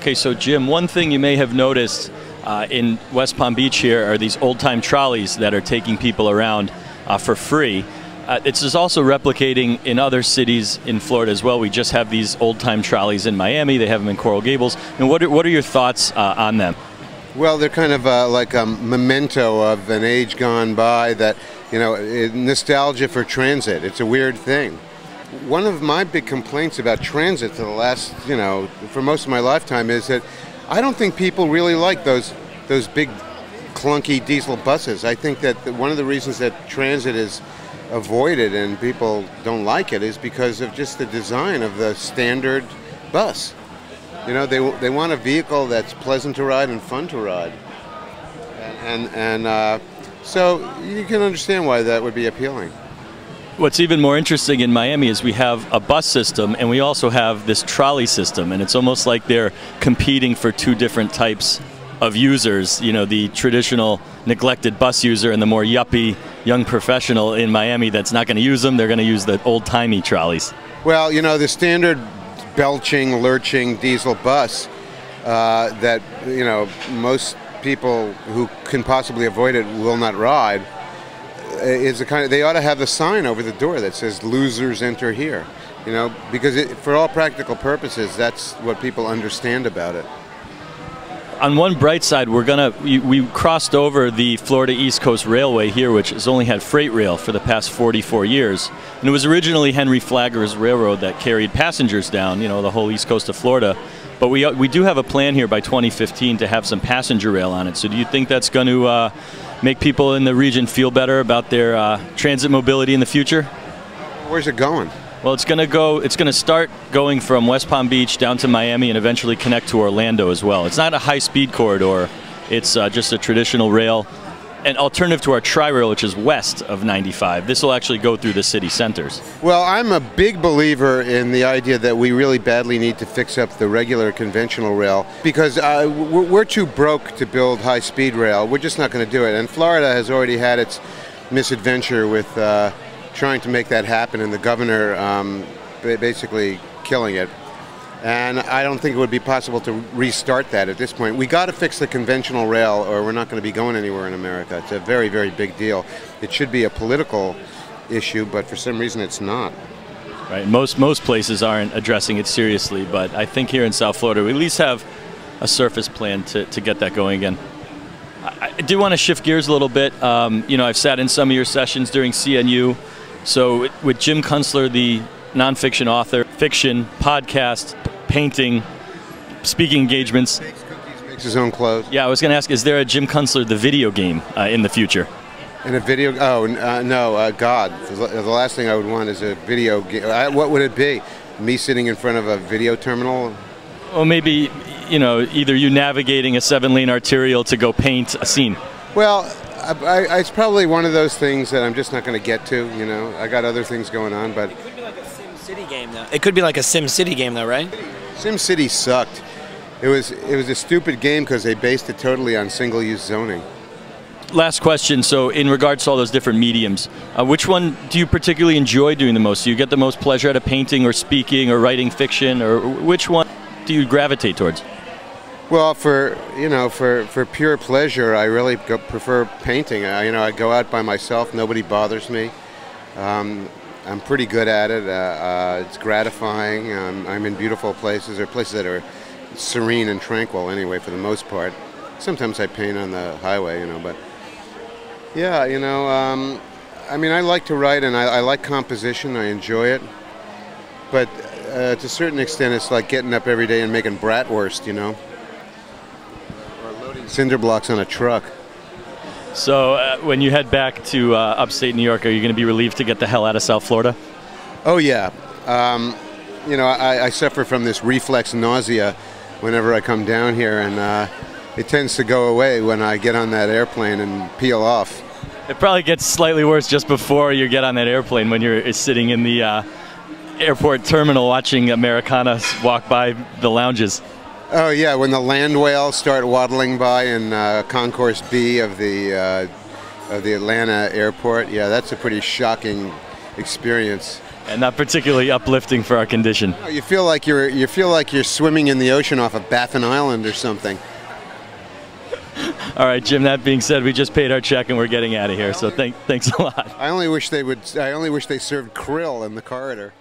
Okay, so Jim, one thing you may have noticed in West Palm Beach here are these old-time trolleys that are taking people around for free. It's just also replicating in other cities in Florida as well. We just have these old-time trolleys in Miami. They have them in Coral Gables. And what are your thoughts on them? Well, they're kind of like a memento of an age gone by that, you know, nostalgia for transit. It's a weird thing. One of my big complaints about transit for the last, you know, for most of my lifetime is that I don't think people really like those big clunky diesel buses. I think that one of the reasons that transit is avoided and people don't like it is because of just the design of the standard bus. You know, they want a vehicle that's pleasant to ride and fun to ride. And so you can understand why that would be appealing. What's even more interesting in Miami is we have a bus system and we also have this trolley system, and it's almost like they're competing for two different types of users. You know, the traditional neglected bus user and the more yuppie young professional in Miami that's not going to use them. They're going to use the old-timey trolleys. Well, you know, the standard belching, lurching diesel bus that, you know, most people who can possibly avoid it will not ride is the kind of, they ought to have the sign over the door that says "Losers enter here," you know, because for all practical purposes, that's what people understand about it. On one bright side, we crossed over the Florida East Coast Railway here, which has only had freight rail for the past 44 years. And it was originally Henry Flagler's railroad that carried passengers down, you know, the whole east coast of Florida. But we do have a plan here by 2015 to have some passenger rail on it. So do you think that's going to make people in the region feel better about their transit mobility in the future? Where's it going? Well, it's going to start going from West Palm Beach down to Miami and eventually connect to Orlando as well. It's not a high-speed corridor. It's just a traditional rail, an alternative to our tri-rail, which is west of 95. This will actually go through the city centers. Well, I'm a big believer in the idea that we really badly need to fix up the regular conventional rail because we're too broke to build high-speed rail. We're just not going to do it. And Florida has already had its misadventure with trying to make that happen, and the governor basically killing it. And I don't think it would be possible to restart that at this point. We got to fix the conventional rail or we're not going to be going anywhere in America. It's a very, very big deal. It should be a political issue, but for some reason it's not. Right. Most places aren't addressing it seriously, but I think here in South Florida we at least have a surface plan to get that going again. I do want to shift gears a little bit. You know, I've sat in some of your sessions during CNU. So with Jim Kunstler, the nonfiction author, fiction, podcast, painting, speaking engagements. Bakes cookies, makes his own clothes. Yeah, I was going to ask, is there a Jim Kunstler, the video game, in the future? In a video? Oh, no, God. The last thing I would want is a video game. What would it be? Me sitting in front of a video terminal? Well, maybe, you know, either you navigating a 7-lane arterial to go paint a scene. Well, it's probably one of those things that I'm just not going to get to, you know. I got other things going on, but... It could be like a SimCity game, though. It could be like a SimCity game, though, right? SimCity sucked. It was a stupid game because they based it totally on single-use zoning. Last question. So in regards to all those different mediums, which one do you particularly enjoy doing the most? Do you get the most pleasure out of painting or speaking or writing fiction, or which one do you gravitate towards? Well, for pure pleasure, I really prefer painting. I go out by myself. Nobody bothers me. I'm pretty good at it. It's gratifying. I'm in beautiful places, or places that are serene and tranquil. Anyway, for the most part. Sometimes I paint on the highway, you know. But yeah, you know, I mean, I like to write, and I like composition. I enjoy it. But to a certain extent, it's like getting up every day and making bratwurst, you know. Cinder blocks on a truck. So when you head back to upstate New York, are you going to be relieved to get the hell out of South Florida? Oh yeah. You know, I suffer from this reflex nausea whenever I come down here, and it tends to go away when I get on that airplane and peel off. It probably gets slightly worse just before you get on that airplane when you're sitting in the airport terminal watching Americanas walk by the lounges. Oh yeah, when the land whales start waddling by in Concourse B of the Atlanta airport, yeah, that's a pretty shocking experience. And not particularly uplifting for our condition. No, you feel like you're swimming in the ocean off of Baffin Island or something. All right, Jim. That being said, we just paid our check and we're getting out of here. So thanks a lot. I only wish they served krill in the corridor.